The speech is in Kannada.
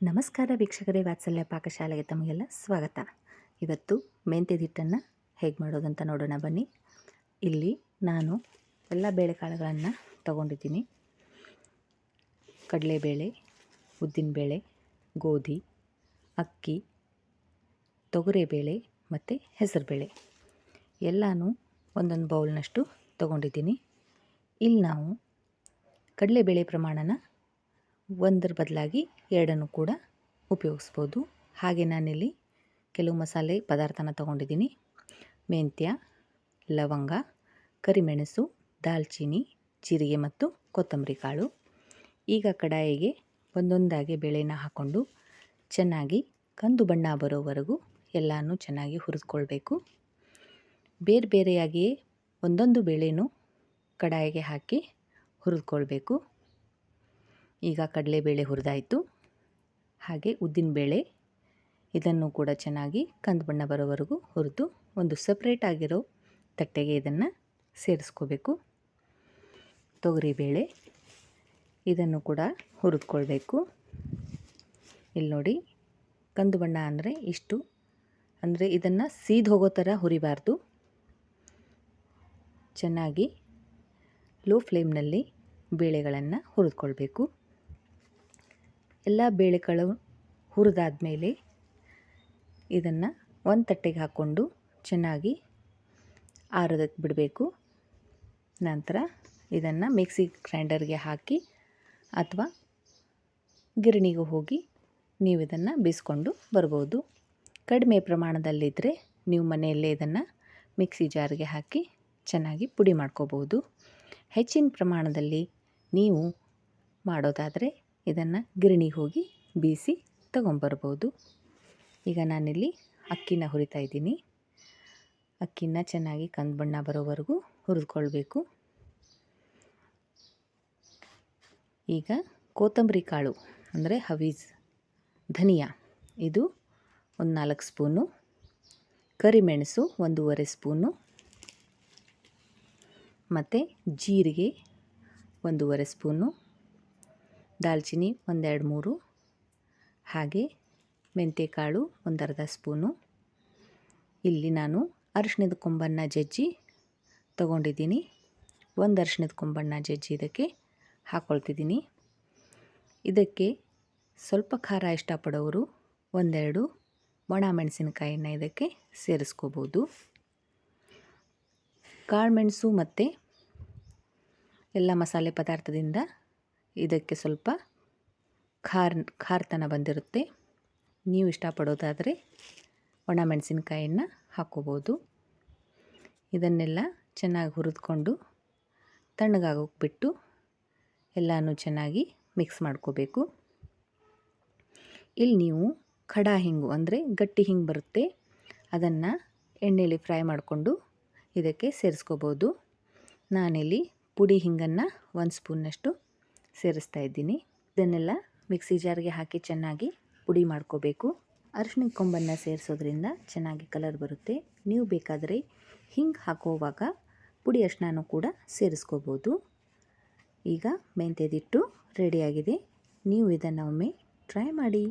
ನಮಸ್ಕಾರ ವೀಕ್ಷಕರೇ, ವಾತ್ಸಲ್ಯ ಪಾಕಶಾಲೆಗೆ ತಮಗೆಲ್ಲ ಸ್ವಾಗತ. ಇವತ್ತು ಮೆಂತ್ಯದ ಹಿಟ್ಟನ್ನು ಹೇಗೆ ಮಾಡೋದಂತ ನೋಡೋಣ ಬನ್ನಿ. ಇಲ್ಲಿ ನಾನು ಎಲ್ಲ ಬೇಳೆಕಾಳುಗಳನ್ನು ತಗೊಂಡಿದ್ದೀನಿ. ಕಡಲೆಬೇಳೆ, ಉದ್ದಿನಬೇಳೆ, ಗೋಧಿ, ಅಕ್ಕಿ, ತೊಗರಿಬೇಳೆ ಮತ್ತು ಹೆಸರುಬೇಳೆ ಎಲ್ಲನೂ ಒಂದೊಂದು ಬೌಲ್ನಷ್ಟು ತಗೊಂಡಿದ್ದೀನಿ. ಇಲ್ಲಿ ನಾವು ಕಡಲೆಬೇಳೆ ಪ್ರಮಾಣನ ಒಂದರ ಬದಲಾಗಿ ಎರಡನ್ನು ಕೂಡ ಉಪಯೋಗಿಸ್ಬೋದು. ಹಾಗೆ ನಾನಿಲ್ಲಿ ಕೆಲವು ಮಸಾಲೆ ಪದಾರ್ಥನ ತೊಗೊಂಡಿದ್ದೀನಿ. ಮೆಂತ್ಯ, ಲವಂಗ, ಕರಿಮೆಣಸು, ದಾಲ್ಚಿನ್ನಿ, ಜೀರಿಗೆ ಮತ್ತು ಕೊತ್ತಂಬರಿ ಕಾಳು. ಈಗ ಕಡಾಯಿಗೆ ಒಂದೊಂದಾಗಿ ಬೇಳೆನ ಹಾಕ್ಕೊಂಡು ಚೆನ್ನಾಗಿ ಕಂದು ಬಣ್ಣ ಬರೋವರೆಗೂ ಎಲ್ಲನೂ ಚೆನ್ನಾಗಿ ಹುರಿದುಕೊಳ್ಬೇಕು. ಬೇರೆ ಬೇರೆಯಾಗಿಯೇ ಒಂದೊಂದು ಬೇಳೆನೂ ಕಡಾಯಿಗೆ ಹಾಕಿ ಹುರಿದುಕೊಳ್ಬೇಕು. ಈಗ ಕಡಲೆಬೇಳೆ ಹುರಿದಾಯಿತು. ಹಾಗೆ ಉದ್ದಿನಬೇಳೆ ಇದನ್ನು ಕೂಡ ಚೆನ್ನಾಗಿ ಕಂದು ಬಣ್ಣ ಬರೋವರೆಗೂ ಹುರಿದು ಒಂದು ಸಪ್ರೇಟ್ ಆಗಿರೋ ತಟ್ಟೆಗೆ ಇದನ್ನು ಸೇರಿಸ್ಕೋಬೇಕು. ತೊಗರಿಬೇಳೆ ಇದನ್ನು ಕೂಡ ಹುರಿದುಕೊಳ್ಬೇಕು. ಇಲ್ಲಿ ನೋಡಿ, ಕಂದು ಬಣ್ಣ ಅಂದರೆ ಇಷ್ಟು, ಅಂದರೆ ಇದನ್ನು ಸೀದು ಹೋಗೋ ಥರ ಹುರಿಬಾರ್ದು. ಚೆನ್ನಾಗಿ ಲೋ ಫ್ಲೇಮ್ನಲ್ಲಿ ಬೇಳೆಗಳನ್ನು ಹುರಿದುಕೊಳ್ಬೇಕು. ಎಲ್ಲ ಬೇಳೆಗಳು ಹುರಿದಾದ ಮೇಲೆ ಇದನ್ನು ಒಂದು ತಟ್ಟೆಗೆ ಹಾಕ್ಕೊಂಡು ಚೆನ್ನಾಗಿ ಆರೋದಕ್ಕೆ ಬಿಡಬೇಕು. ನಂತರ ಇದನ್ನು ಮಿಕ್ಸಿ ಗ್ರೈಂಡರ್ಗೆ ಹಾಕಿ ಅಥವಾ ಗಿರಣಿಗೆ ಹೋಗಿ ನೀವು ಇದನ್ನು ಬೀಸ್ಕೊಂಡು ಬರ್ಬೋದು. ಕಡಿಮೆ ಪ್ರಮಾಣದಲ್ಲಿದ್ದರೆ ನೀವು ಮನೆಯಲ್ಲೇ ಇದನ್ನು ಮಿಕ್ಸಿ ಜಾರ್ಗೆ ಹಾಕಿ ಚೆನ್ನಾಗಿ ಪುಡಿ ಮಾಡ್ಕೋಬೋದು. ಹೆಚ್ಚಿನ ಪ್ರಮಾಣದಲ್ಲಿ ನೀವು ಮಾಡೋದಾದರೆ ಇದನ್ನು ಗಿರಣಿಗೆ ಹೋಗಿ ಬೀಸಿ ತಗೊಂಬರ್ಬೋದು. ಈಗ ನಾನಿಲ್ಲಿ ಅಕ್ಕಿನ ಹುರಿತಾ ಇದ್ದೀನಿ. ಅಕ್ಕಿನ ಚೆನ್ನಾಗಿ ಕಂದು ಬಣ್ಣ ಬರೋವರೆಗೂ ಹುರಿದುಕೊಳ್ಬೇಕು. ಈಗ ಕೊತ್ತಂಬರಿ ಕಾಳು ಅಂದರೆ ಹವೀಜ್, ಧನಿಯಾ ಇದು ಒಂದು 4 ಸ್ಪೂನು, ಕರಿಮೆಣಸು 1.5 ಸ್ಪೂನು ಮತ್ತು ಜೀರಿಗೆ 1.5 ಸ್ಪೂನು, ದಾಲ್ಚಿನ್ನಿ 1-2-3, ಹಾಗೆ ಮೆಂತ್ಯಕಾಳು 1/2 ಸ್ಪೂನು. ಇಲ್ಲಿ ನಾನು ಅರಿಶಿಣದ ಕೊಂಬನ್ನು ಜಜ್ಜಿ ತಗೊಂಡಿದ್ದೀನಿ. ಒಂದು ಅರಿಶಿಣದ ಕೊಂಬನ್ನು ಜಜ್ಜಿ ಇದಕ್ಕೆ ಹಾಕ್ಕೊಳ್ತಿದ್ದೀನಿ. ಇದಕ್ಕೆ ಸ್ವಲ್ಪ ಖಾರ ಇಷ್ಟಪಡೋರು 1-2 ಒಣ ಮೆಣಸಿನಕಾಯಿಯನ್ನು ಇದಕ್ಕೆ ಸೇರಿಸ್ಕೋಬೋದು. ಕಾಳುಮೆಣಸು ಮತ್ತು ಎಲ್ಲ ಮಸಾಲೆ ಪದಾರ್ಥದಿಂದ ಇದಕ್ಕೆ ಸ್ವಲ್ಪ ಖಾರತನ ಬಂದಿರುತ್ತೆ. ನೀವು ಇಷ್ಟಪಡೋದಾದರೆ ಒಣ ಮೆಣಸಿನಕಾಯಿಯನ್ನು ಹಾಕ್ಕೋಬೋದು. ಇದನ್ನೆಲ್ಲ ಚೆನ್ನಾಗಿ ಹುರಿದುಕೊಂಡು ತಣ್ಣಗಾಗೋಕೆ ಬಿಟ್ಟು ಎಲ್ಲನೂ ಚೆನ್ನಾಗಿ ಮಿಕ್ಸ್ ಮಾಡ್ಕೋಬೇಕು. ಇಲ್ಲಿ ನೀವು ಖಡಾ ಹಿಂಗು ಅಂದರೆ ಗಟ್ಟಿ ಹಿಂಗೆ ಬರುತ್ತೆ, ಅದನ್ನು ಎಣ್ಣೆಯಲ್ಲಿ ಫ್ರೈ ಮಾಡಿಕೊಂಡು ಇದಕ್ಕೆ ಸೇರಿಸ್ಕೋಬೋದು. ನಾನಿಲ್ಲಿ ಪುಡಿ ಹಿಂಗನ್ನು 1 ಸ್ಪೂನ್ನಷ್ಟು ಸೇರಿಸ್ತಾ ಇದ್ದೀನಿ. ಇದನ್ನೆಲ್ಲ ಮಿಕ್ಸಿ ಜಾರ್ಗೆ ಹಾಕಿ ಚೆನ್ನಾಗಿ ಪುಡಿ ಮಾಡ್ಕೋಬೇಕು. ಅರಿಶಿಣದ ಕೊಂಬನ್ನು ಸೇರಿಸೋದ್ರಿಂದ ಚೆನ್ನಾಗಿ ಕಲರ್ ಬರುತ್ತೆ. ನೀವು ಬೇಕಾದರೆ ಹಿಂಗೆ ಹಾಕೋವಾಗ ಪುಡಿ ಅರಿಶಿಣನೂ ಕೂಡ ಸೇರಿಸ್ಕೋಬೋದು. ಈಗ ಮೆಂತ್ಯದಿಟ್ಟು ರೆಡಿಯಾಗಿದೆ. ನೀವು ಇದನ್ನು ಒಮ್ಮೆ ಟ್ರೈ ಮಾಡಿ.